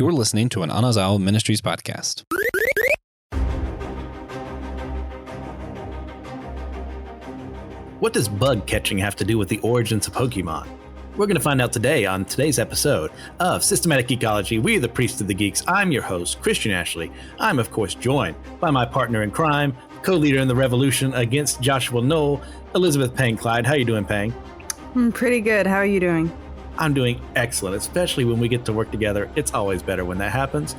You're listening to an Anazao Ministries podcast. What does bug catching have to do with the origins of Pokemon? We're going to find out today on today's episode of Systematic Geekology. We are the Priest of the Geeks. I'm your host, Christian Ashley. I'm, of course, joined by my partner in crime, co-leader in the revolution against Joshua Knoll, Elizabeth Pang Clyde. How you doing, Pang? I'm pretty good. How are you doing? I'm doing excellent, especially when we get to work together. It's always better when that happens.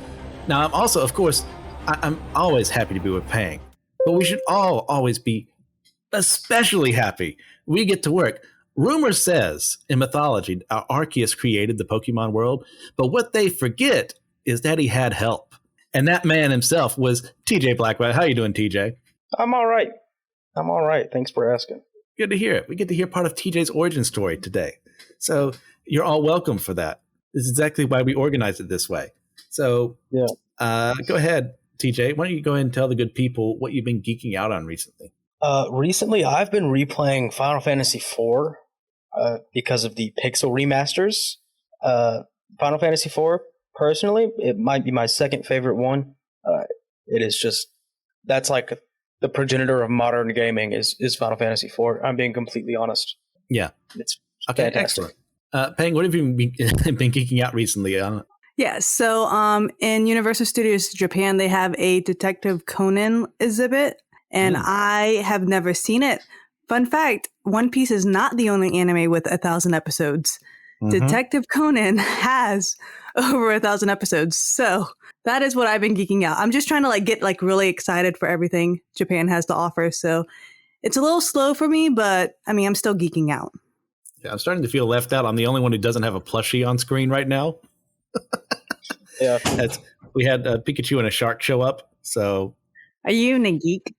Now, I'm also, of course, I'm always happy to be with Pang, but we should all always be especially happy we get to work. Rumor says in mythology, Arceus created the Pokemon world, but what they forget is that he had help. And that man himself was TJ Blackwell. How you doing, TJ? I'm all right. Thanks for asking. Good to hear it. We get to hear part of TJ's origin story today. So you're all welcome for that. This is exactly why we organized it this way. So go ahead, TJ. Why don't you go ahead and tell the good people what you've been geeking out on recently? Recently, I've been replaying Final Fantasy IV because of the Pixel remasters. Final Fantasy IV, personally, it might be my second favorite one. It is just, that's like the progenitor of modern gaming is Final Fantasy IV. I'm being completely honest. Yeah. It's okay, fantastic. Excellent. Pang, what have you been geeking out recently on? Yeah, so in Universal Studios Japan, they have a Detective Conan exhibit, and I have never seen it. Fun fact, One Piece is not the only anime with 1,000 episodes. Detective Conan has over 1,000 episodes. So that is what I've been geeking out. I'm just trying to get really excited for everything Japan has to offer. So it's a little slow for me, but I mean, I'm still geeking out. Yeah, I'm starting to feel left out. I'm the only one who doesn't have a plushie on screen right now. Yeah. We had Pikachu and a shark show up. So are you a geek?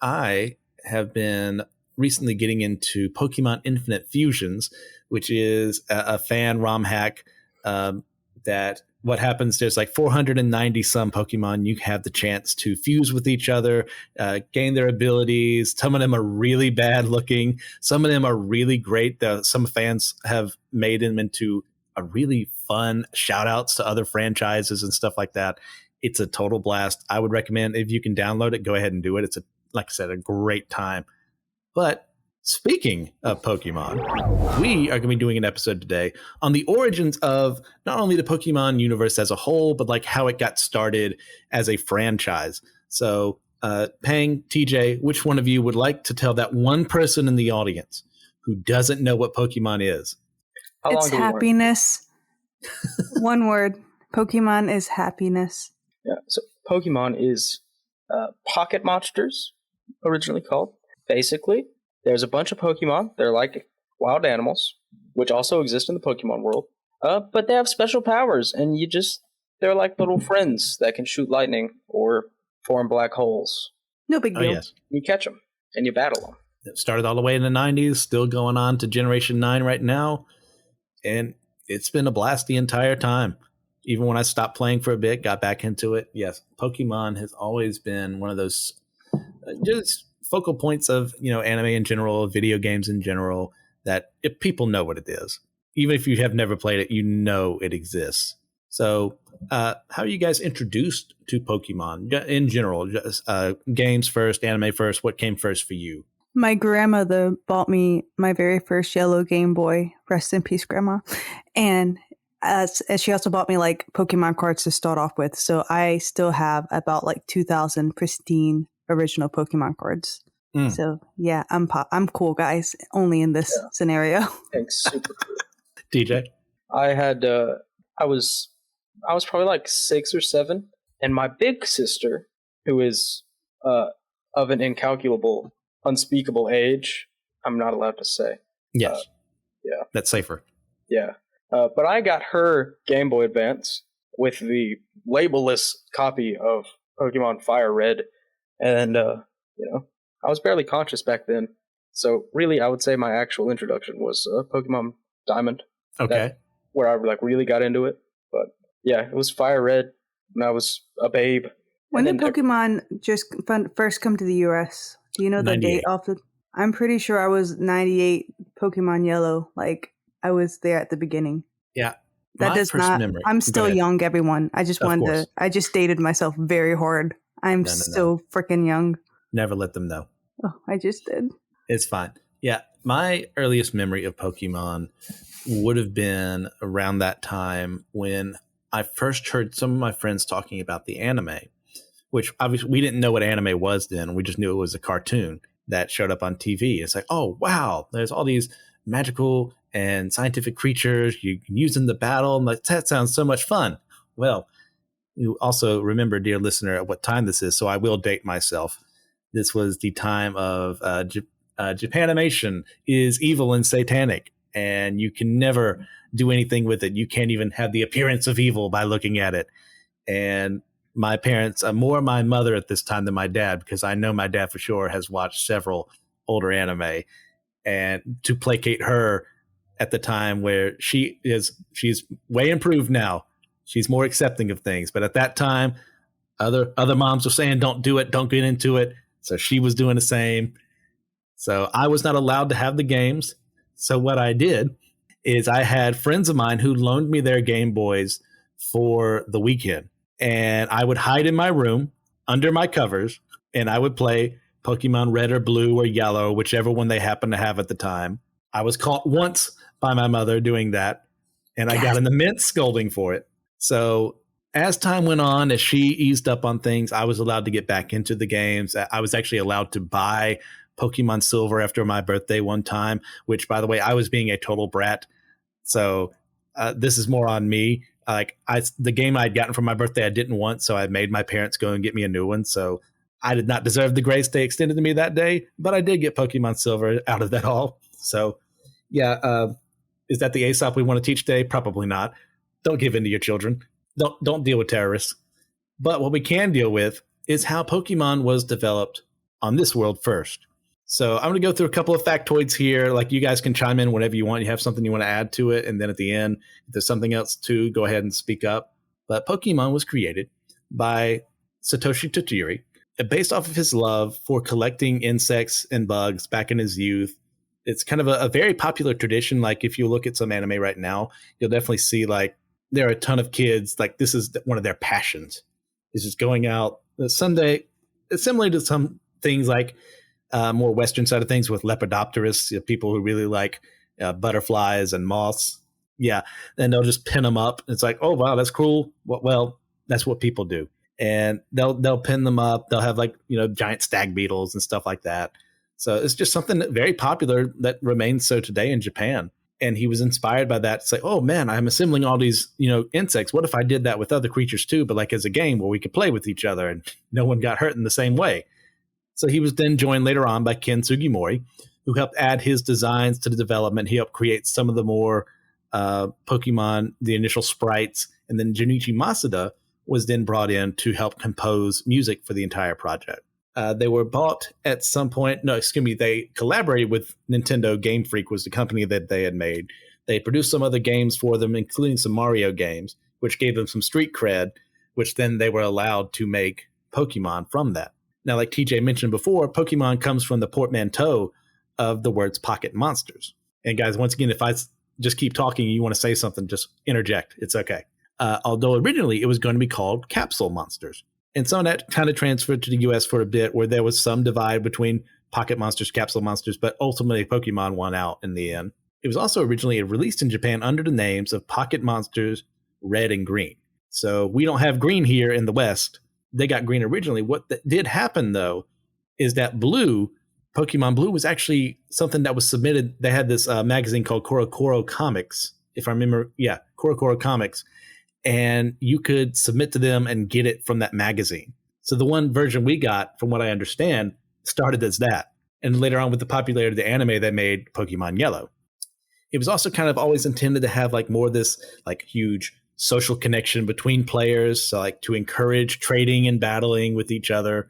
I have been recently getting into Pokemon Infinite Fusions, which is a fan ROM hack that what happens, there's 490 some Pokemon. You have the chance to fuse with each other, gain their abilities. Some of them are really bad looking. Some of them are really great. Some fans have made them into a really fun shout outs to other franchises and stuff like that. It's a total blast. I would recommend, if you can download it, go ahead and do it. It's like I said, a great time. But speaking of Pokemon, we are going to be doing an episode today on the origins of not only the Pokemon universe as a whole, but how it got started as a franchise. So, Pang, TJ, which one of you would like to tell that one person in the audience who doesn't know what Pokemon is? It's happiness. One word. Pokemon is happiness. Yeah. So Pokemon is pocket monsters, originally called. Basically, there's a bunch of Pokemon. They're like wild animals, which also exist in the Pokemon world. But they have special powers, and they're like little friends that can shoot lightning or form black holes. No big deal. Yes. You catch them, and you battle them. It started all the way in the 90s, still going on to Generation 9 right now. And it's been a blast the entire time. Even when I stopped playing for a bit, got back into it. Yes, Pokemon has always been one of those just focal points of, anime in general, video games in general, that if people know what it is. Even if you have never played it, you know it exists. So how are you guys introduced to Pokemon in general? Just, games first, anime first. What came first for you? My grandmother bought me my very first yellow Game Boy. Rest in peace, Grandma. And as she also bought me Pokemon cards to start off with. So I still have about 2,000 pristine original Pokemon cards. So yeah, I'm cool, guys. Only in this scenario. Thanks, super cool. DJ? I was probably 6 or 7, and my big sister, who is of an incalculable, unspeakable age, I'm not allowed to say. Yes. Yeah. That's safer. Yeah. But I got her Game Boy Advance with the labelless copy of Pokemon Fire Red, and I was barely conscious back then. So really, I would say my actual introduction was Pokemon Diamond. Okay. Where I really got into it. But yeah, it was Fire Red when I was a babe. When did Pokemon just first come to the US? Do you know the date off the... I'm pretty sure I was 98 Pokemon Yellow. I was there at the beginning. Yeah. That My does first not. memory. I'm Go still ahead. young, everyone. I just Of wanted course. to. I just dated myself very hard. I'm No. still freaking young. Never let them know. Oh, I just did. It's fine. Yeah, my earliest memory of Pokemon would have been around that time when I first heard some of my friends talking about the anime, which obviously we didn't know what anime was then. We just knew it was a cartoon that showed up on TV. It's like, oh, wow, there's all these magical and scientific creatures you can use in the battle. I'm like, that sounds so much fun. Well, you also remember, dear listener, at what time this is, so I will date myself. This was the time of Japanimation is evil and satanic, and you can never do anything with it. You can't even have the appearance of evil by looking at it. And my parents, more my mother at this time than my dad, because I know my dad for sure has watched several older anime, and to placate her at the time where she's way improved now. She's more accepting of things. But at that time, other moms were saying, don't do it, don't get into it. So she was doing the same. So I was not allowed to have the games. So what I did is I had friends of mine who loaned me their Game Boys for the weekend. And I would hide in my room under my covers, and I would play Pokemon Red or Blue or Yellow, whichever one they happened to have at the time. I was caught once by my mother doing that, and I got an immense scolding for it. So as time went on, as she eased up on things, I was allowed to get back into the games. I was actually allowed to buy Pokemon Silver after my birthday one time, which, by the way, I was being a total brat. So this is more on me. The game I'd gotten for my birthday, I didn't want, so I made my parents go and get me a new one. So I did not deserve the grace they extended to me that day, but I did get Pokemon Silver out of that all. So yeah, is that the Aesop we want to teach today? Probably not. Don't give in to your children. Don't deal with terrorists. But what we can deal with is how Pokemon was developed on this world first. So I'm going to go through a couple of factoids here. Like, you guys can chime in whenever you want. You have something you want to add to it. And then at the end, if there's something else too, go ahead and speak up. But Pokemon was created by Satoshi Tajiri, based off of his love for collecting insects and bugs back in his youth. It's kind of a very popular tradition. Like, if you look at some anime right now, you'll definitely see like there are a ton of kids. Like, this is one of their passions, is just going out Sunday. It's similar to some things like more Western side of things with lepidopterists, people who really like butterflies and moths. Yeah. And they'll just pin them up. It's like, oh, wow, that's cool. Well, that's what people do. And they'll pin them up. They'll have like, giant stag beetles and stuff like that. So it's just something very popular that remains so today in Japan. And he was inspired by that. It's like, oh man, I'm assembling all these, insects. What if I did that with other creatures too, but like as a game where we could play with each other and no one got hurt in the same way? So he was then joined later on by Ken Sugimori, who helped add his designs to the development. He helped create some of the more Pokemon, the initial sprites. And then Junichi Masuda was then brought in to help compose music for the entire project. They were bought at some point. No, excuse me. They collaborated with Nintendo. Game Freak was the company that they had made. They produced some other games for them, including some Mario games, which gave them some street cred, which then they were allowed to make Pokemon from that. Now, like TJ mentioned before, Pokemon comes from the portmanteau of the words pocket monsters. And guys, once again, if I just keep talking and you want to say something, just interject. It's okay. Although originally it was going to be called capsule monsters. And some of that kind of transferred to the US for a bit, where there was some divide between pocket monsters, capsule monsters, but ultimately Pokemon won out in the end. It was also originally released in Japan under the names of Pocket Monsters Red and Green. So we don't have green here in the West. They got green originally. What did happen, though, is that Blue, Pokemon Blue, was actually something that was submitted. They had this magazine called Korokoro Comics, if I remember. Yeah, Korokoro Comics. And you could submit to them and get it from that magazine. So the one version we got, from what I understand, started as that. And later on, with the popularity of the anime, they made Pokemon Yellow. It was also kind of always intended to have like more of this like huge social connection between players, so like to encourage trading and battling with each other.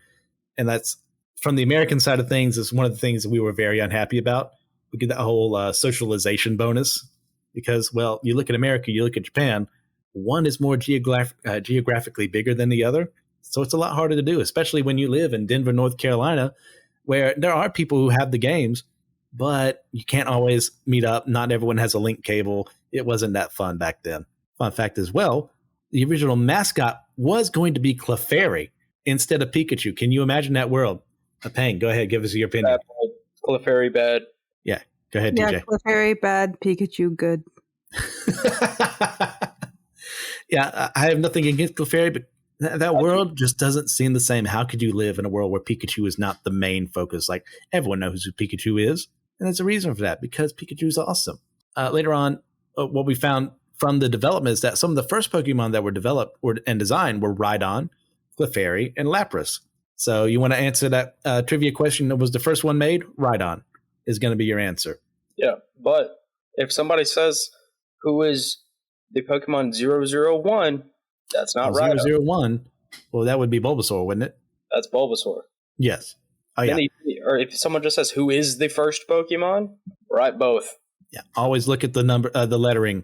And that's, from the American side of things, is one of the things that we were very unhappy about. We get that whole socialization bonus because, well, you look at America, you look at Japan, one is more geographically bigger than the other. So it's a lot harder to do, especially when you live in Denver, North Carolina, where there are people who have the games, but you can't always meet up. Not everyone has a link cable. It wasn't that fun back then. fun fact as well, the original mascot was going to be Clefairy instead of Pikachu. Can you imagine that world? Pang, go ahead, give us your opinion. Clefairy bad. Yeah, go ahead, Yeah, TJ. Clefairy bad, Pikachu good. Yeah, I have nothing against Clefairy, but that world just doesn't seem the same. How could you live in a world where Pikachu is not the main focus? Like, everyone knows who Pikachu is, and there's a reason for that, because Pikachu is awesome. Later on, what we found from the development is that some of the first Pokemon that were developed and designed were Rhydon, Clefairy, and Lapras. So you want to answer that trivia question that was the first one made? Rhydon is going to be your answer. Yeah, but if somebody says who is the Pokemon 001, that's not right. 001, well, that would be Bulbasaur, wouldn't it? That's Bulbasaur. Yes. Oh, yeah. Or if someone just says who is the first Pokemon, right, both. Yeah. Always look at the number, the lettering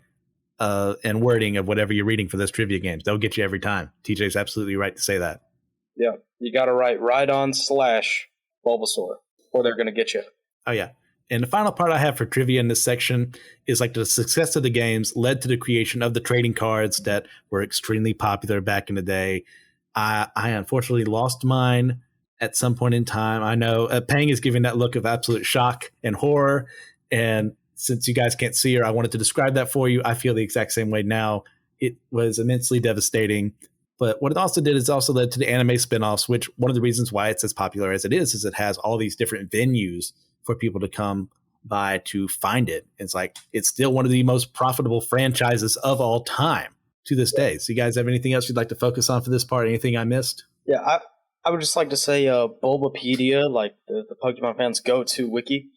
and wording of whatever you're reading for those trivia games. They'll get you every time. TJ's absolutely right to say that. Yeah, you got to write Rhydon/Bulbasaur, or they're going to get you. Oh, yeah. And the final part I have for trivia in this section is like the success of the games led to the creation of the trading cards that were extremely popular back in the day. I unfortunately lost mine at some point in time. I know Pang is giving that look of absolute shock and horror. And since you guys can't see her, I wanted to describe that for you. I feel the exact same way now. It was immensely devastating. But what it also did is also led to the anime spinoffs, which one of the reasons why it's as popular as it is it has all these different venues for people to come by to find it. It's like, it's still one of the most profitable franchises of all time to this day. So you guys have anything else you'd like to focus on for this part? Anything I missed? Yeah, I would just like to say Bulbapedia, like the Pokemon fans' go-to wiki,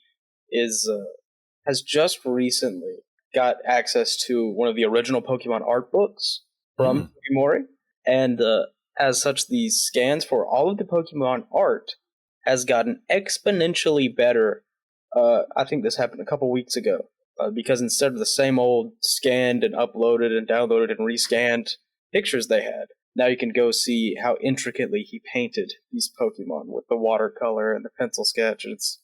has just recently got access to one of the original Pokemon art books from Mori. And as such, the scans for all of the Pokemon art has gotten exponentially better. I think this happened a couple weeks ago, because instead of the same old scanned and uploaded and downloaded and rescanned pictures they had, now you can go see how intricately he painted these Pokemon with the watercolor and the pencil sketch. It's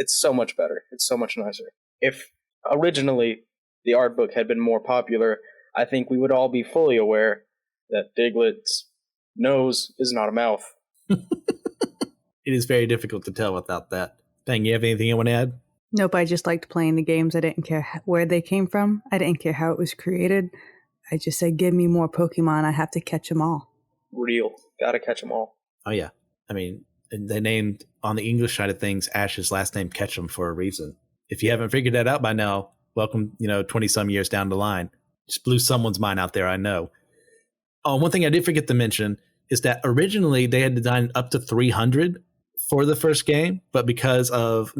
so much better. It's so much nicer. If originally the art book had been more popular, I think we would all be fully aware that Diglett's nose is not a mouth. It is very difficult to tell without that. Bang, you have anything you want to add? Nope, I just liked playing the games. I didn't care where they came from. I didn't care how it was created. I just said, give me more Pokemon. I have to catch them all. Real. Gotta catch them all. Oh, yeah. I mean, they named, on the English side of things, Ash's last name Ketchum for a reason. If you haven't figured that out by now, welcome, 20-some years down the line. Just blew someone's mind out there, I know. Oh, one thing I did forget to mention is that originally they had designed up to 300 for the first game, but because of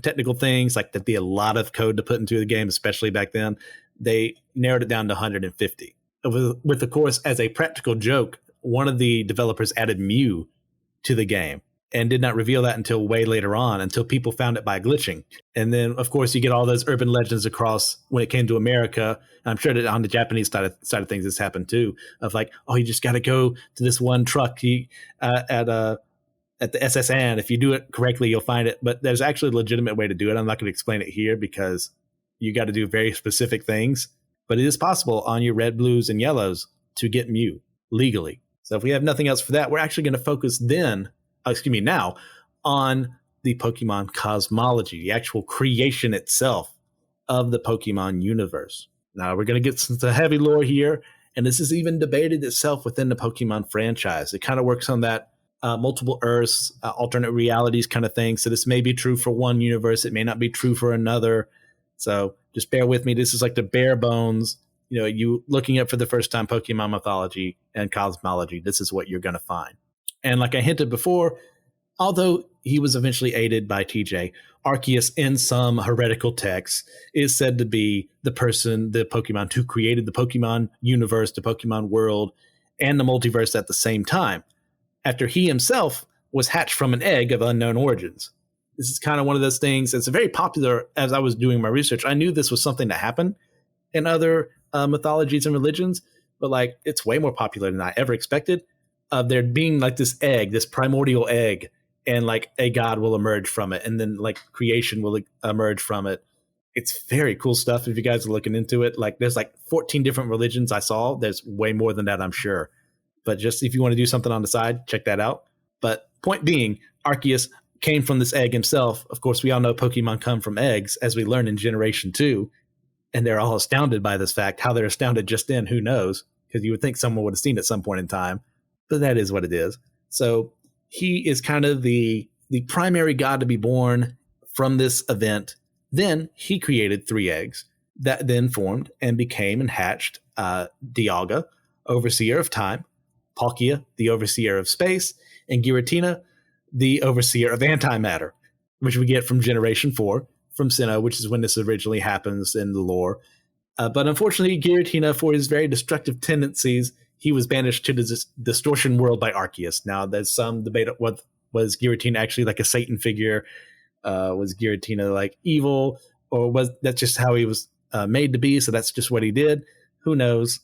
technical things, like there'd be a lot of code to put into the game, especially back then, they narrowed it down to 150. With of course, as a practical joke, one of the developers added Mew to the game and did not reveal that until way later on, until people found it by glitching. And then, of course, you get all those urban legends across when it came to America. I'm sure that on the Japanese side of things, this happened too, of like, oh, you just got to go to this one truck at the SSN. If you do it correctly, you'll find it. But there's actually a legitimate way to do it. I'm not going to explain it here because you got to do very specific things. But it is possible on your red, blues, and yellows to get Mew legally. So if we have nothing else for that, we're actually going to focus now on the Pokemon cosmology, the actual creation itself of the Pokemon universe. Now we're going to get some heavy lore here, and this is even debated itself within the Pokemon franchise. It kind of works on that multiple Earths, alternate realities kind of thing. So this may be true for one universe. It may not be true for another. So just bear with me. This is like the bare bones. You looking up for the first time Pokemon mythology and cosmology, this is what you're going to find. And like I hinted before, although he was eventually aided by TJ, Arceus in some heretical texts is said to be the Pokemon who created the Pokemon universe, the Pokemon world, and the multiverse at the same time, after he himself was hatched from an egg of unknown origins. This is kind of one of those things that's very popular. As I was doing my research, I knew this was something that happened in other mythologies and religions, but like it's way more popular than I ever expected. There being like this egg, this primordial egg, and like a god will emerge from it, and then like creation will emerge from it. It's very cool stuff if you guys are looking into it. Like there's like 14 different religions I saw. There's way more than that, I'm sure. But just if you want to do something on the side, check that out. But point being, Arceus came from this egg himself. Of course, we all know Pokemon come from eggs, as we learned in Generation 2. And they're all astounded by this fact. How they're astounded just then, who knows? Because you would think someone would have seen it at some point in time. But that is what it is. So he is kind of the primary god to be born from this event. Then he created 3 eggs that then formed and became and hatched Dialga, overseer of time, Palkia, the overseer of space, and Giratina, the overseer of antimatter, which we get from Generation 4 from Sinnoh, which is when this originally happens in the lore. But unfortunately, Giratina, for his very destructive tendencies, he was banished to the distortion world by Arceus. Now, there's some debate what was Giratina actually like a Satan figure? Was Giratina like evil, or was that just how he was made to be? So that's just what he did. Who knows?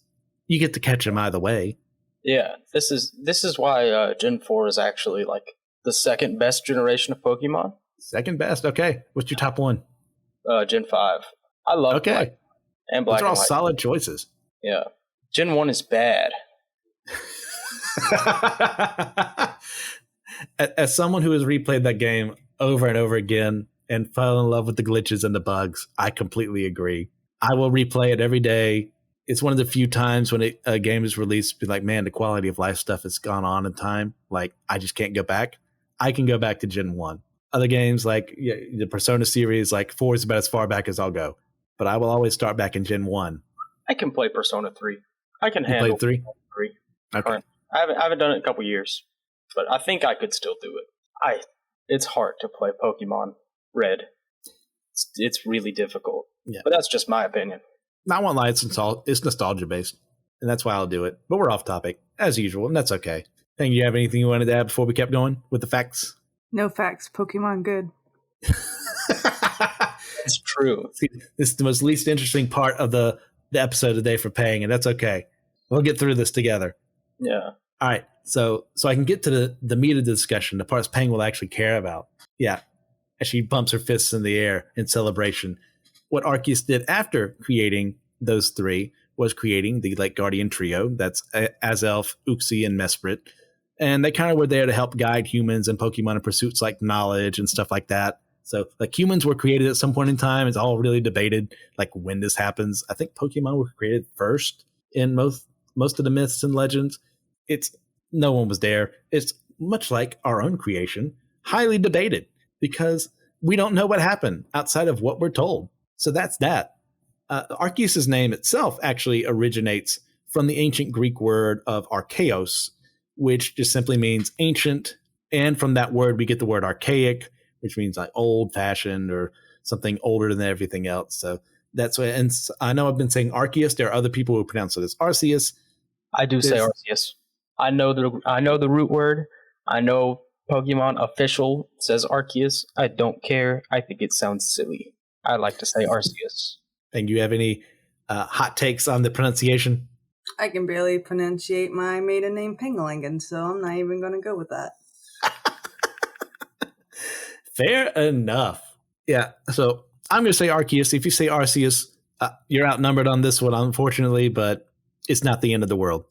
You get to catch him either way. Yeah, this is why Gen 4 is actually like the second best generation of Pokemon. Second best. Okay, what's your top one? Gen 5. I love Black and Black. Those are all and White. solid choices. Yeah, Gen 1 is bad. As someone who has replayed that game over and over again and fell in love with the glitches and the bugs, I completely agree. I will replay it every day. It's one of the few times when a game is released, be like, man, the quality of life stuff has gone on in time. Like, I just can't go back. I can go back to Gen 1. Other games like the Persona series, like 4 is about as far back as I'll go. But I will always start back in Gen 1. I can play Persona 3. I can You handle played 3? 3. Okay. I haven't done it in a couple years, but I think I could still do it. It's hard to play Pokemon Red. It's really difficult. Yeah. But that's just my opinion. I won't lie, it's nostalgia based, and that's why I'll do it. But we're off topic, as usual, and that's okay. Think you have anything you wanted to add before we kept going with the facts? No facts. Pokemon good. It's true. See, this is the most least interesting part of the episode today for Paying, and that's okay. We'll get through this together. Yeah. All right, so I can get to the meat of the discussion, the parts Pang will actually care about. Yeah, as she bumps her fists in the air in celebration. What Arceus did after creating those 3 was creating the Light Guardian trio. That's Azelf, Uxie, and Mesprit. And they kind of were there to help guide humans and Pokemon in pursuits like knowledge and stuff like that. So like humans were created at some point in time. It's all really debated like when this happens. I think Pokemon were created first in most of the myths and legends. It's no one was there. It's much like our own creation, highly debated because we don't know what happened outside of what we're told. So that's that. Arceus' name itself actually originates from the ancient Greek word of archaeos, which just simply means ancient. And from that word, we get the word archaic, which means like old-fashioned or something older than everything else. So that's what. And I know I've been saying Arceus. There are other people who pronounce it as Arceus. I do say Arceus. I know the root word. I know Pokemon official says Arceus. I don't care. I think it sounds silly. I like to say Arceus. And you have any hot takes on the pronunciation? I can barely pronunciate my maiden name Pengalingan, so I'm not even going to go with that. Fair enough. Yeah, so I'm going to say Arceus. If you say Arceus, you're outnumbered on this one, unfortunately, but it's not the end of the world.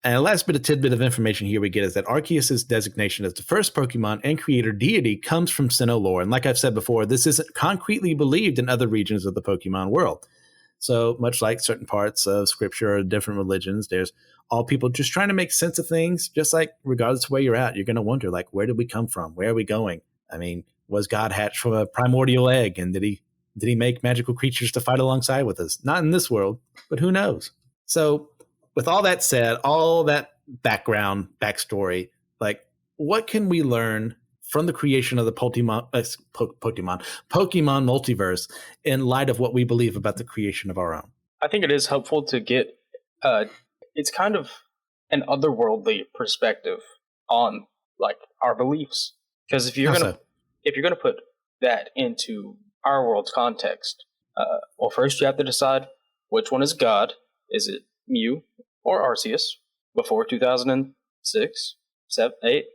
And the last tidbit of information here we get is that Arceus' designation as the first Pokemon and creator deity comes from Sinnoh lore. And like I've said before, this isn't concretely believed in other regions of the Pokemon world. So much like certain parts of scripture or different religions, there's all people just trying to make sense of things, just like regardless of where you're at, you're going to wonder, like, where did we come from? Where are we going? I mean, was God hatched from a primordial egg? And did he make magical creatures to fight alongside with us? Not in this world, but who knows? So with all that said, all that backstory, like, what can we learn from the creation of the Pokemon multiverse in light of what we believe about the creation of our own? I think it is helpful to get it's kind of an otherworldly perspective on like our beliefs, because if you're gonna put that into our world's context, well, first you have to decide which one is God. Is it Mew or Arceus? Before 2006, 7, 8,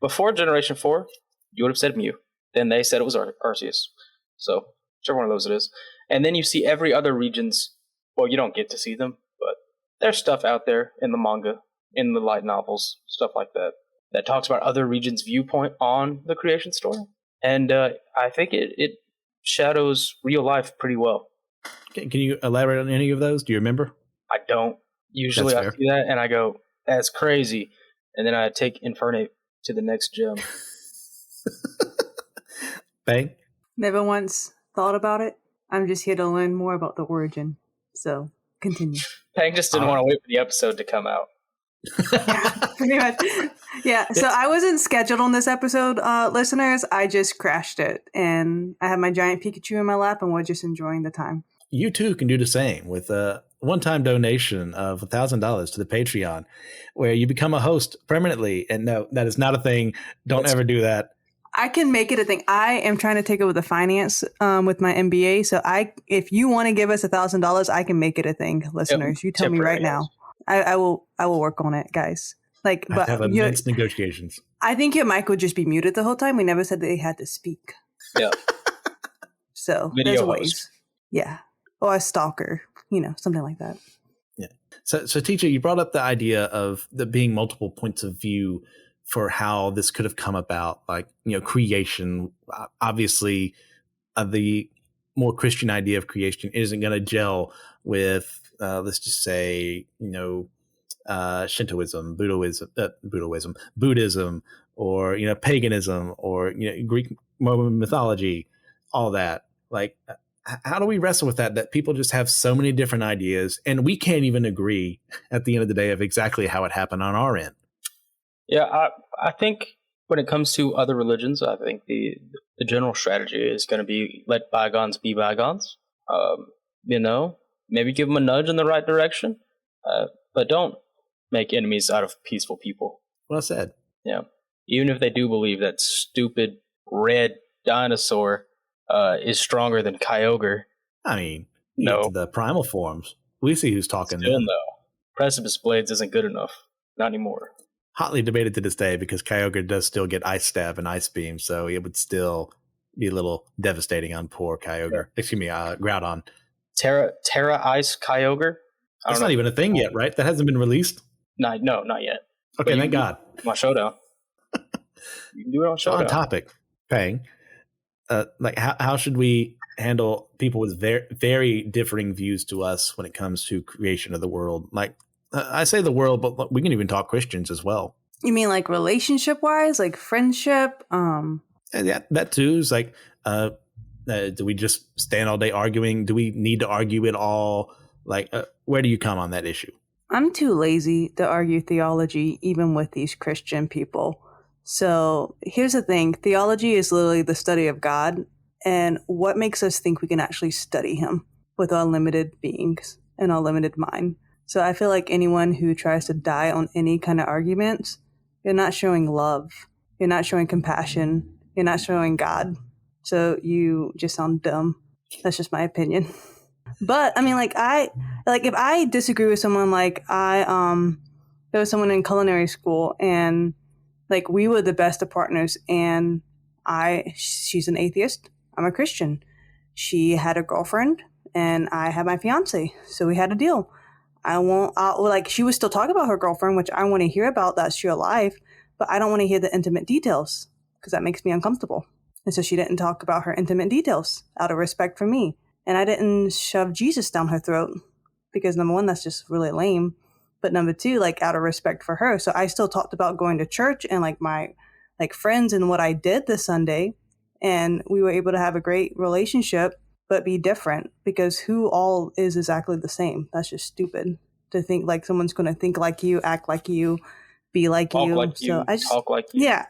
before Generation 4, you would have said Mew. Then they said it was Arceus. So whichever one of those it is. And then you see every other region's, well, you don't get to see them, but there's stuff out there in the manga, in the light novels, stuff like that, that talks about other regions' viewpoint on the creation story. And I think it shadows real life pretty well. Can you elaborate on any of those? Do you remember? I don't. Usually I see that and I go, that's crazy. And then I take Infernape to the next gem. Bang? Never once thought about it. I'm just here to learn more about the origin. So, continue. Pang just didn't want to wait for the episode to come out. Pretty much. Yeah, so I wasn't scheduled on this episode, listeners. I just crashed it. And I had my giant Pikachu in my lap and we're just enjoying the time. You too can do the same with a one-time donation of $1,000 to the Patreon, where you become a host permanently. And no, that is not a thing. Don't ever do that. I can make it a thing. I am trying to take over the finance with my MBA. So if you want to give us $1,000, I can make it a thing, listeners. You tell me right now. I will work on it, guys. Like, but have immense negotiations. I think your mic would just be muted the whole time. We never said they had to speak. Yeah. So Video there's ways. host. Yeah. Or a stalker, something like that. Yeah. So teacher, you brought up the idea of there being multiple points of view for how this could have come about, like, creation. Obviously, the more Christian idea of creation isn't going to gel with, let's just say, Shintoism, Buddhism, or, paganism, or, Greek Roman mythology, all that. Like, how do we wrestle with that people just have so many different ideas and we can't even agree at the end of the day of exactly how it happened on our end? Yeah, I think when it comes to other religions, I think the general strategy is going to be let bygones be bygones. Maybe give them a nudge in the right direction, but don't make enemies out of peaceful people. Well said. Yeah, even if they do believe that stupid red dinosaur is stronger than Kyogre. I mean, no, the primal forms. We see who's talking. Still no. Precipice Blades isn't good enough. Not anymore. Hotly debated to this day because Kyogre does still get Ice Stab and Ice Beam, so it would still be a little devastating on poor Kyogre. Yeah. Excuse me, Groudon. Terra Ice Kyogre? That's not even a thing yet, right? That hasn't been released? No, not yet. Okay, thank God. My Showdown. You can do it on Showdown. On topic, Pang. How should we handle people with very, very differing views to us when it comes to creation of the world? Like, I say the world, but we can even talk Christians as well. You mean like relationship wise, like friendship? Yeah, that too is like, do we just stand all day arguing? Do we need to argue it all? Like, where do you come on that issue? I'm too lazy to argue theology, even with these Christian people. So here's the thing. Theology is literally the study of God. And what makes us think we can actually study him with our limited beings and our limited mind? So I feel like anyone who tries to die on any kind of arguments, you're not showing love. You're not showing compassion. You're not showing God. So you just sound dumb. That's just my opinion. But I mean, if I disagree with someone, there was someone in culinary school and like we were the best of partners, and she's an atheist. I'm a Christian. She had a girlfriend and I had my fiance. So we had a deal. She would still talk about her girlfriend, which I want to hear about. That's your life. But I don't want to hear the intimate details because that makes me uncomfortable. And so she didn't talk about her intimate details out of respect for me. And I didn't shove Jesus down her throat because number one, that's just really lame. But number two, out of respect for her. So I still talked about going to church and my friends and what I did this Sunday. And we were able to have a great relationship, but be different because who all is exactly the same? That's just stupid to think like someone's going to think like you, act like you, be like talk you. Like you, I just talk like you. Yeah.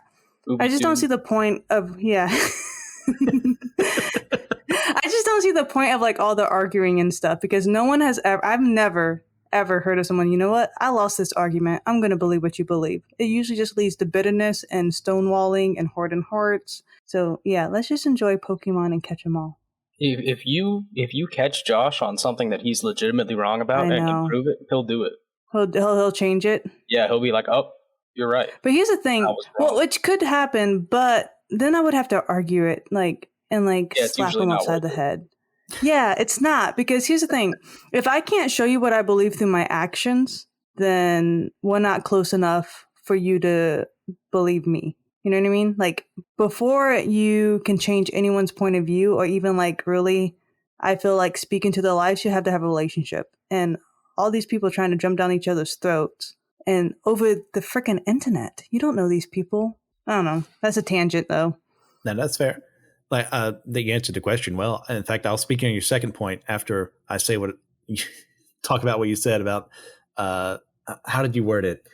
I just don't see the point of, yeah. I just don't see the point of all the arguing and stuff because no one has ever, I've never ever heard of someone, you know what, I lost this argument. I'm going to believe what you believe. It usually just leads to bitterness and stonewalling and hardened hearts. So yeah, let's just enjoy Pokemon and catch them all. If you catch Josh on something that he's legitimately wrong about and can prove it, he'll do it. He'll change it. Yeah, he'll be like, oh, you're right. But here's the thing. Well, which could happen, but then I would have to argue it. and like Yeah, it's slap usually them not upside the worth it. head. Yeah, it's not, because here's the thing. If I can't show you what I believe through my actions, then we're not close enough for you to believe me. You know what I mean? Like, before you can change anyone's point of view, or even like really, I feel like speaking to their lives, you have to have a relationship. And all these people trying to jump down each other's throats and over the freaking internet. You don't know these people. I don't know. That's a tangent though. No, that's fair. Like that you answered the question well. In fact, I'll speak on your second point after I say what talk about what you said about how did you word it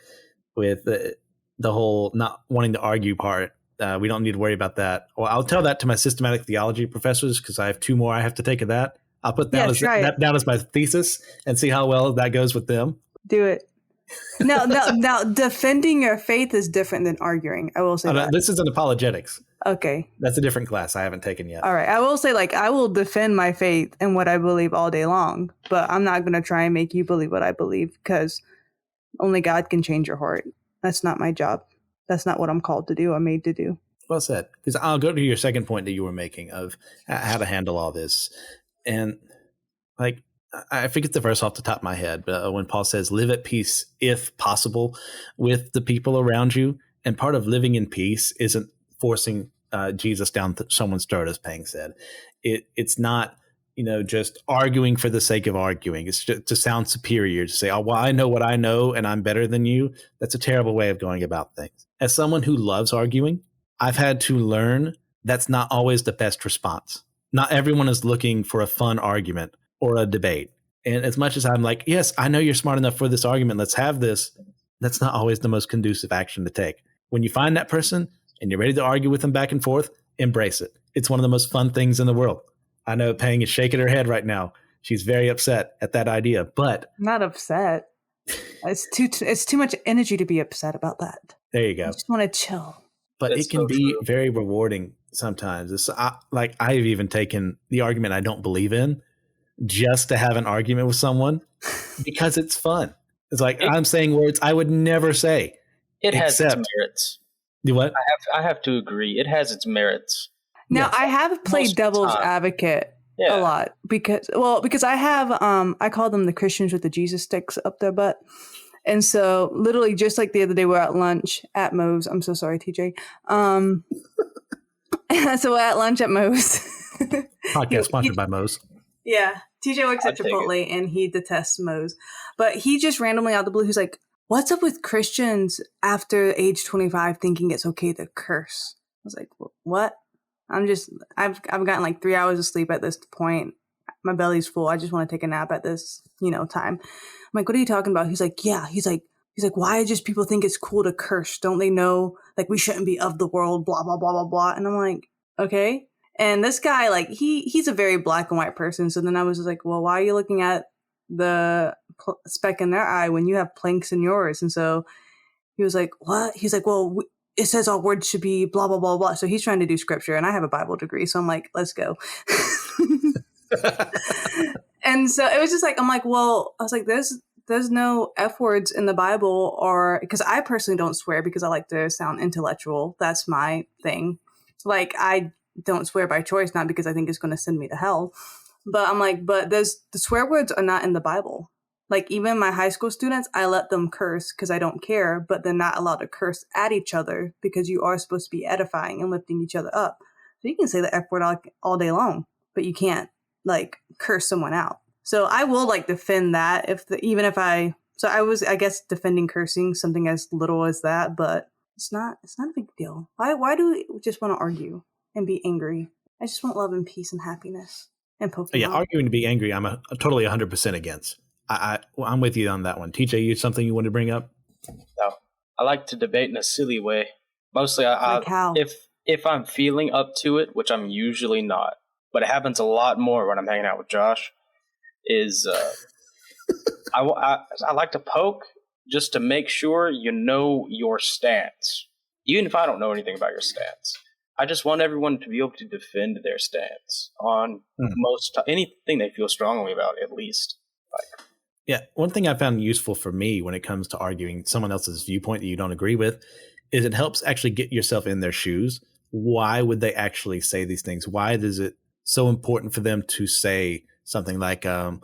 with the whole not wanting to argue part. We don't need to worry about that. Well, I'll tell that to my systematic theology professors because I have 2 more I have to take of that. I'll put that down as my thesis and see how well that goes with them. Do it. No, defending your faith is different than arguing. I will say that. This isn't apologetics. Okay. That's a different class I haven't taken yet. All right. I will say, like, I will defend my faith and what I believe all day long, but I'm not going to try and make you believe what I believe, because only God can change your heart. That's not my job. That's not what I'm called to do. I'm made to do. Well said. Because I'll go to your second point that you were making of how to handle all this. And like, I forget the verse off the top of my head, but when Paul says, live at peace, if possible, with the people around you. And part of living in peace isn't forcing Jesus down someone's throat, as Pang said. It's not, just arguing for the sake of arguing. It's just to sound superior, to say, oh, well, I know what I know and I'm better than you. That's a terrible way of going about things. As someone who loves arguing, I've had to learn that's not always the best response. Not everyone is looking for a fun argument or a debate. And as much as I'm like, yes, I know you're smart enough for this argument, let's have this, that's not always the most conducive action to take. When you find that person and you're ready to argue with them back and forth, embrace it. It's one of the most fun things in the world. I know Pang is shaking her head right now. She's very upset at that idea, but I'm not upset. It's too much energy to be upset about that. There you go. I just want to chill. But it can be very rewarding sometimes. I've even taken the argument I don't believe in just to have an argument with someone because it's fun. It's like I'm saying words I would never say. It has its merits. Do what? I have to agree. It has its merits. Now, Yes. I have played devil's advocate a lot because I have I call them the Christians with the Jesus sticks up their butt. And so literally just like the other day we're at lunch at Moe's. I'm so sorry, TJ. So we're at lunch at Moe's. Podcast sponsored by Moe's. Yeah. TJ works at Chipotle and he detests Moe's. But he just randomly out of the blue, he's like, what's up with Christians after age 25 thinking it's okay to curse? I was like, what? I've gotten like 3 hours of sleep at this point. My belly's full. I just want to take a nap at this, time. I'm like, what are you talking about? He's like, yeah. He's like, why just people think it's cool to curse? Don't they know, like, we shouldn't be of the world, blah, blah, blah, blah, blah. And I'm like, okay. And this guy, like, he's a very black and white person. So then I was just like, well, why are you looking at the speck in their eye when you have planks in yours? And so he was like, what? He's like, well, it says all words should be blah, blah, blah, blah. So he's trying to do scripture and I have a Bible degree. So I'm like, let's go. And so it was just like, I'm like, well, I was like, there's no F words in the Bible, or because I personally don't swear because I like to sound intellectual. That's my thing. Like, I don't swear by choice, not because I think it's going to send me to hell. But I'm like, but the swear words are not in the Bible. Like, even my high school students, I let them curse because I don't care, but they're not allowed to curse at each other because you are supposed to be edifying and lifting each other up. So you can say the F word all day long, but you can't, like, curse someone out. So I will, like, defend that so I was, I guess, defending cursing, something as little as that, but it's not a big deal. Why do we just want to argue and be angry? I just want love and peace and happiness and Pokemon. Yeah, arguing to be angry, I'm totally 100% against. I'm with you on that one. TJ, you something you want to bring up? No, I like to debate in a silly way. Mostly, how? If I'm feeling up to it, which I'm usually not, but it happens a lot more when I'm hanging out with Josh, is I like to poke just to make sure you know your stance. Even if I don't know anything about your stance, I just want everyone to be able to defend their stance on anything they feel strongly about, at least. Yeah, one thing I found useful for me when it comes to arguing someone else's viewpoint that you don't agree with is it helps actually get yourself in their shoes. why would they actually say these things? Why is it so important for them to say something like, I've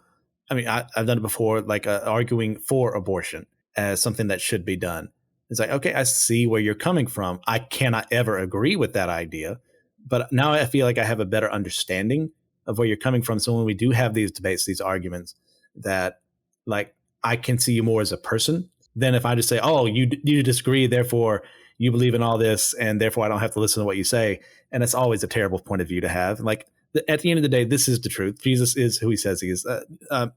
done it before, like arguing for abortion as something that should be done. It's like, okay, I see where you're coming from. I cannot ever agree with that idea, but now I feel like I have a better understanding of where you're coming from. So when we do have these debates, these arguments, that like I can see you more as a person than if I just say, oh, you disagree, therefore you believe in all this, and therefore I don't have to listen to what you say. And it's always a terrible point of view to have. Like at the end of the day, this is the truth. Jesus is who he says he is. I'm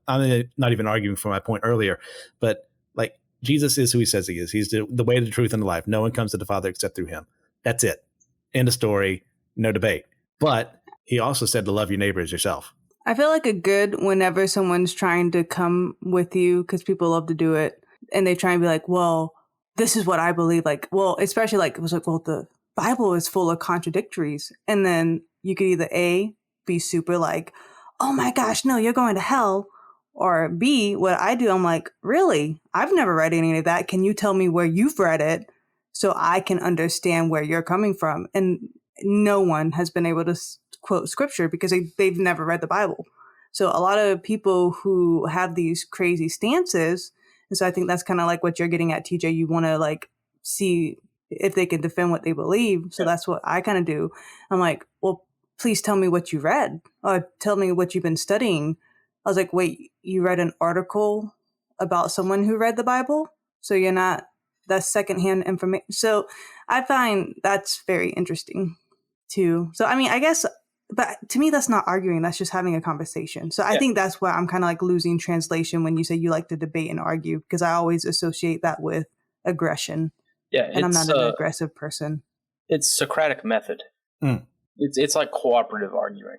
not even arguing for my point earlier, but like Jesus is who he says he is. He's the way, the truth, and the life. No one comes to the Father except through him. That's it. End of story. No debate. But he also said to love your neighbor as yourself. I feel like a good whenever someone's trying to come with you, because people love to do it, and they try and be like, well, this is what I believe. Like, well, especially like, it was like, well, the Bible is full of contradictories. And then you could either A, be super like, oh my gosh, no, you're going to hell. Or B, what I do, I'm like, really? I've never read any of that. Can you tell me where you've read it so I can understand where you're coming from? And no one has been able to quote scripture because they've never read the Bible. So a lot of people who have these crazy stances, and so I think that's kind of like what you're getting at, TJ. You want to like see if they can defend what they believe. So that's what I kind of do. I'm like, well, please tell me what you read, or tell me what you've been studying. I was like, wait, you read an article about someone who read the Bible? So you're not, that's secondhand information. So I find that's very interesting too. So, I mean, I guess, but to me, that's not arguing. That's just having a conversation. So I think that's where I'm kind of like losing translation when you say you like to debate and argue, because I always associate that with aggression. Yeah. And I'm not an aggressive person. It's Socratic method. It's like cooperative arguing.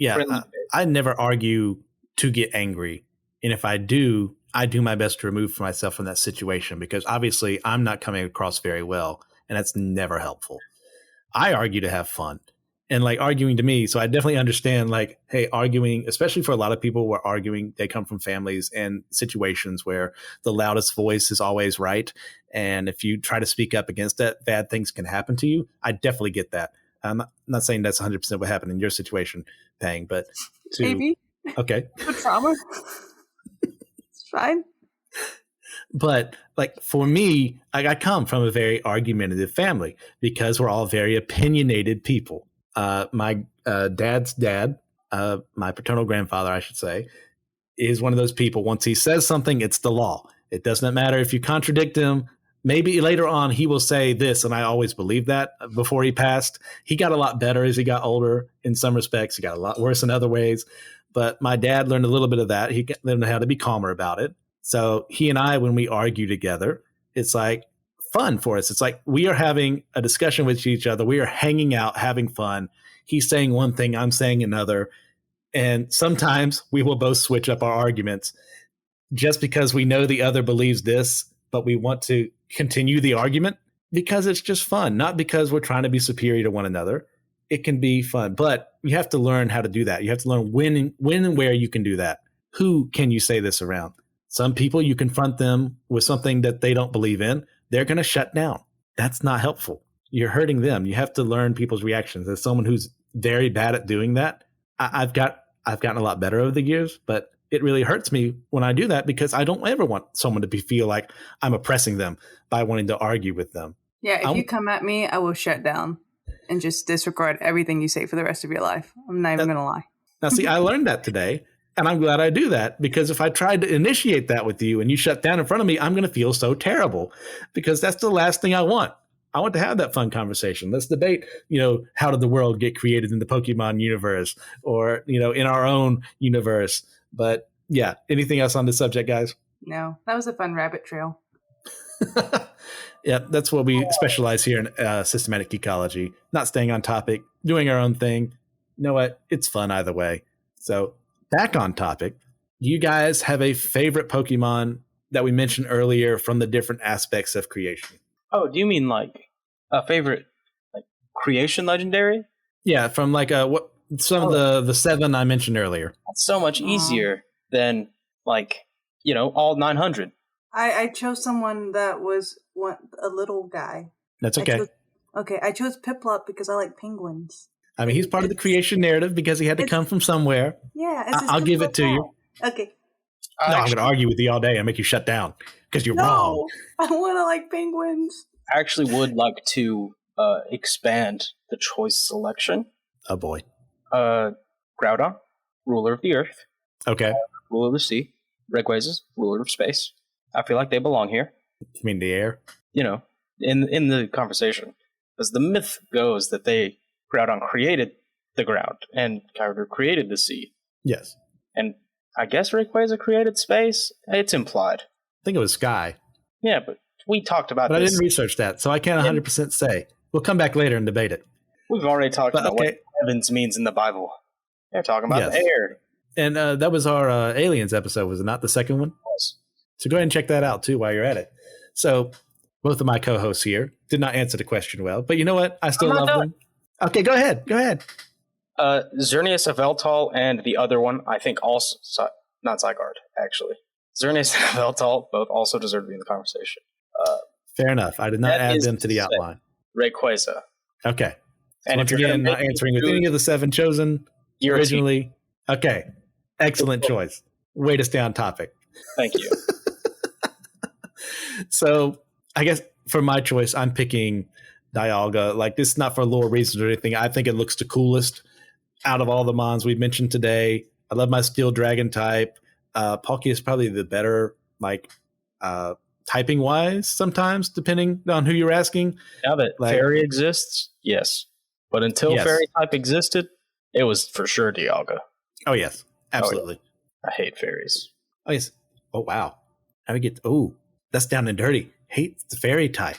Yeah. I never argue to get angry. And if I do my best to remove myself from that situation, because obviously I'm not coming across very well, and that's never helpful. I argue to have fun. And like arguing to me, so I definitely understand like, hey, arguing, especially for a lot of people who are arguing, they come from families and situations where the loudest voice is always right. And if you try to speak up against that, bad things can happen to you. I definitely get that. I'm not saying that's 100% what happened in your situation, Pang, but maybe. Okay. Good trauma. It's fine. But like for me, I come from a very argumentative family because we're all very opinionated people. My dad's dad, my paternal grandfather, I should say, is one of those people. Once he says something, it's the law. It doesn't matter if you contradict him. Maybe later on he will say this, and I always believed that before he passed. He got a lot better as he got older in some respects. He got a lot worse in other ways. But my dad learned a little bit of that. He learned how to be calmer about it. So he and I, when we argue together, it's like fun for us. It's like we are having a discussion with each other. We are hanging out, having fun. He's saying one thing, I'm saying another. And sometimes we will both switch up our arguments just because we know the other believes this, but we want to continue the argument because it's just fun, not because we're trying to be superior to one another. It can be fun, but you have to learn how to do that. You have to learn when and where you can do that. Who can you say this around? Some people, you confront them with something that they don't believe in, they're going to shut down. That's not helpful. You're hurting them. You have to learn people's reactions. As someone who's very bad at doing that, I've gotten a lot better over the years, but it really hurts me when I do that because I don't ever want someone to feel like I'm oppressing them by wanting to argue with them. Yeah, if you come at me, I will shut down and just disregard everything you say for the rest of your life. I'm not even going to lie. Now, see, I learned that today, and I'm glad I do that because if I tried to initiate that with you and you shut down in front of me, I'm going to feel so terrible because that's the last thing I want. I want to have that fun conversation. Let's debate, how did the world get created in the Pokemon universe or, in our own universe. But yeah, anything else on this subject, guys? No, that was a fun rabbit trail. Yeah, that's what we specialize here in systematic ecology, not staying on topic, doing our own thing. You know what? It's fun either way. So back on topic, do you guys have a favorite Pokemon that we mentioned earlier from the different aspects of creation? Oh, do you mean like a favorite like creation legendary? Yeah, from like what some of the 7 I mentioned earlier. That's so much easier than like, all 900. I chose someone that was a little guy. That's okay. Okay, I chose Piplup because I like penguins. I mean, he's part of the creation narrative because he had to come from somewhere. Yeah, it's I'll give it to you. Okay. No, I'm going to argue with you all day and make you shut down because you're wrong. I want to like penguins. I actually would like to expand the choice selection. Oh, boy. Groudon, ruler of the earth. Okay. Ruler of the sea. Rayquaza, ruler of space. I feel like they belong here. You mean the air? You know, in the conversation. Because the myth goes that Groudon created the ground, and Kyogre created the sea. Yes. And I guess Rayquaza created space? It's implied. I think it was Sky. Yeah, but we talked about this. But I didn't research that, so I can't 100% say. We'll come back later and debate it. We've already talked about what heavens means in the Bible. They're talking about the air. And that was our aliens episode, was it not? The second one? Yes. So go ahead and check that out, too, while you're at it. So both of my co-hosts here did not answer the question well, but you know what? I still love them. Okay, go ahead. Xerneas of Eltal and the other one, I think also, not Zygarde, actually. Xerneas and Eltal both also deserve to be in the conversation. Fair enough. I did not add them to the outline. Rayquaza. Okay. And once again, not answering with any of the 7 chosen originally. Okay. Excellent choice. Way to stay on topic. Thank you. So I guess for my choice, I'm picking Dialga. Like, this is not for lore reasons or anything. I think it looks the coolest out of all the mons we've mentioned today. I love my Steel Dragon type. Palkia is probably the better, like, typing wise sometimes, depending on who you're asking. Now that Fairy exists, yes. But until Fairy type existed, it was for sure Dialga. Oh, yes. Absolutely. Oh, yeah. I hate fairies. Oh, yes. Oh, wow. How do we get... Oh, that's down and dirty. Hate the fairy type.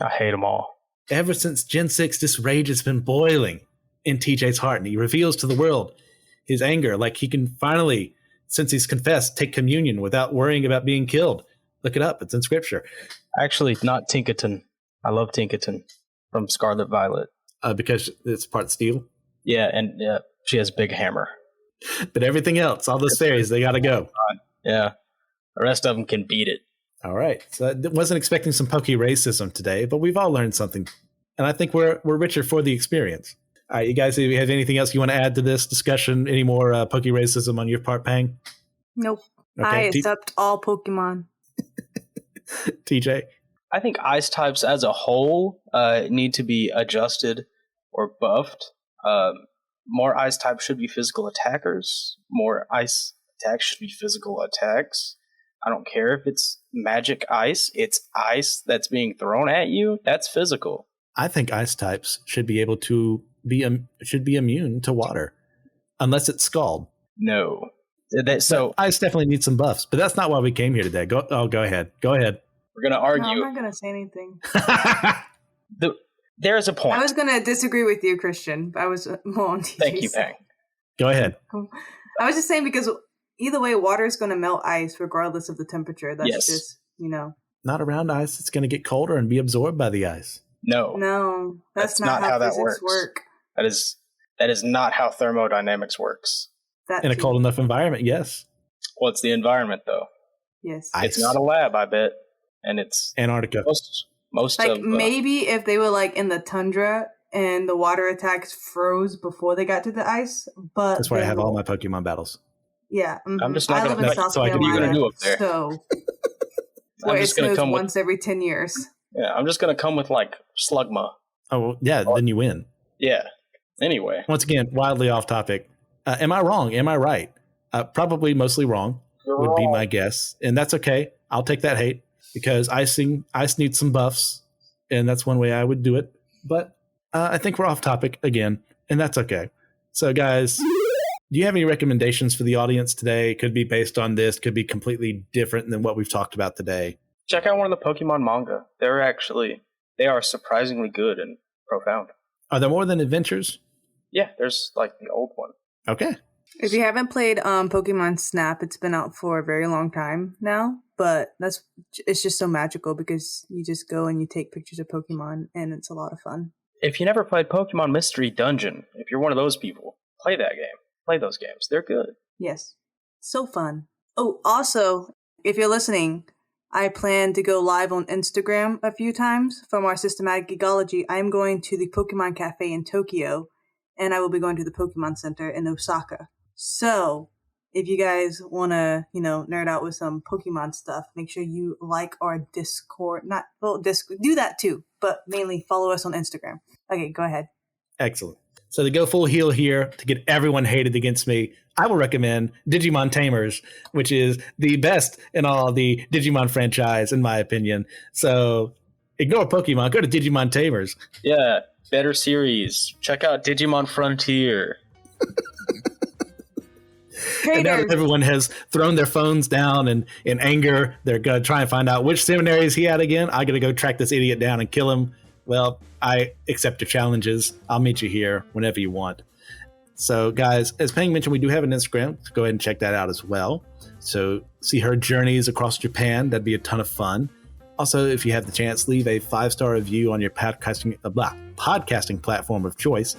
I hate them all. Ever since Gen 6, this rage has been boiling in TJ's heart, and he reveals to the world his anger. Like, he can finally, since he's confessed, take communion without worrying about being killed. Look it up. It's in scripture. Actually, not Tinkaton. I love Tinkaton from Scarlet Violet. Because it's part steel? Yeah, and she has a big hammer. But everything else, all those fairies, they got to go. Yeah. The rest of them can beat it. All right. So I wasn't expecting some Poke racism today, but we've all learned something. And I think we're richer for the experience. All right, you guys, if you have anything else you want to add to this discussion? Any more Poke racism on your part, Pang? Nope. Okay. I accept all Pokemon. TJ? I think ice types as a whole need to be adjusted or buffed. More ice types should be physical attackers. More ice attacks should be physical attacks. I don't care if it's magic ice. It's ice that's being thrown at you. That's physical. I think ice types should be able to be immune to water, unless it's Scald. No. So ice definitely needs some buffs, but that's not why we came here today. Go ahead. We're gonna argue. No, I'm not gonna say anything. There's a point. I was gonna disagree with you, Christian. I was more on TJ's Thank you, Pang. Go ahead. I was just saying because either way, water is going to melt ice regardless of the temperature. That's just, Not around ice. It's going to get colder and be absorbed by the ice. No, that's not how that works. That is not how thermodynamics works. In a cold enough environment, yes. Well, it's the environment, though. Yes. It's not a lab, I bet. And it's Antarctica. Most like of maybe if they were like in the tundra and the water attacks froze before they got to the ice, but that's where I have all my Pokemon battles. Yeah, I'm just not going to South Carolina, you gonna do up there. So where it snows once every 10 years. Yeah, I'm just going to come with like Slugma. Oh yeah, then you win. Yeah. Anyway, once again, wildly off topic. Am I wrong? Am I right? Probably mostly wrong. Would be my guess, and that's okay. I'll take that hate because ice needs some buffs, and that's one way I would do it. But I think we're off topic again, and that's okay. So, guys, do you have any recommendations for the audience today? Could be based on this, could be completely different than what we've talked about today. Check out one of the Pokemon manga. They are surprisingly good and profound. Are there more than adventures? Yeah, there's like the old one. Okay. If you haven't played Pokemon Snap, it's been out for a very long time now, but it's just so magical because you just go and you take pictures of Pokemon and it's a lot of fun. If you never played Pokemon Mystery Dungeon, if you're one of those people, play that game. Play those games. They're good. Yes. So fun. Oh, also, if you're listening, I plan to go live on Instagram a few times from our systematic geekology. I'm going to the Pokemon Cafe in Tokyo, and I will be going to the Pokemon Center in Osaka. So, if you guys want to, nerd out with some Pokemon stuff, make sure you like our Discord. Do that too, but mainly follow us on Instagram. Okay, go ahead. Excellent. So to go full heel here, to get everyone hated against me, I will recommend Digimon Tamers, which is the best in all the Digimon franchise, in my opinion. So ignore Pokemon, go to Digimon Tamers. Yeah, better series. Check out Digimon Frontier. And now that everyone has thrown their phones down and in anger, they're going to try and find out which seminary is he at again. I got to go track this idiot down and kill him. Well, I accept your challenges. I'll meet you here whenever you want. So, guys, as Peng mentioned, we do have an Instagram. So go ahead and check that out as well. So see her journeys across Japan. That'd be a ton of fun. Also, if you have the chance, leave a 5-star review on your podcasting platform of choice.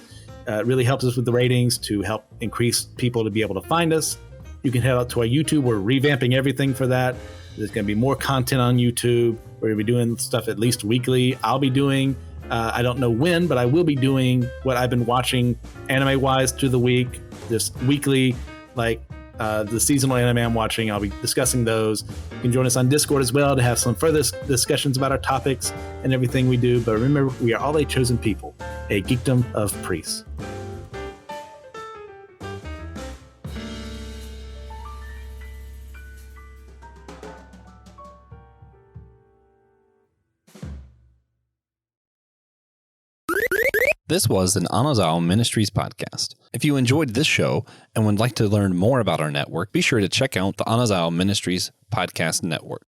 It really helps us with the ratings to help increase people to be able to find us. You can head out to our YouTube. We're revamping everything for that. There's going to be more content on YouTube. We're going to be doing stuff at least weekly. I'll be doing, I don't know when, but I will be doing what I've been watching anime-wise through the week. Just weekly, like the seasonal anime I'm watching. I'll be discussing those. You can join us on Discord as well to have some further discussions about our topics and everything we do. But remember, we are all a chosen people, a geekdom of priests. This was an Anazao Ministries podcast. If you enjoyed this show and would like to learn more about our network, be sure to check out the Anazao Ministries Podcast Network.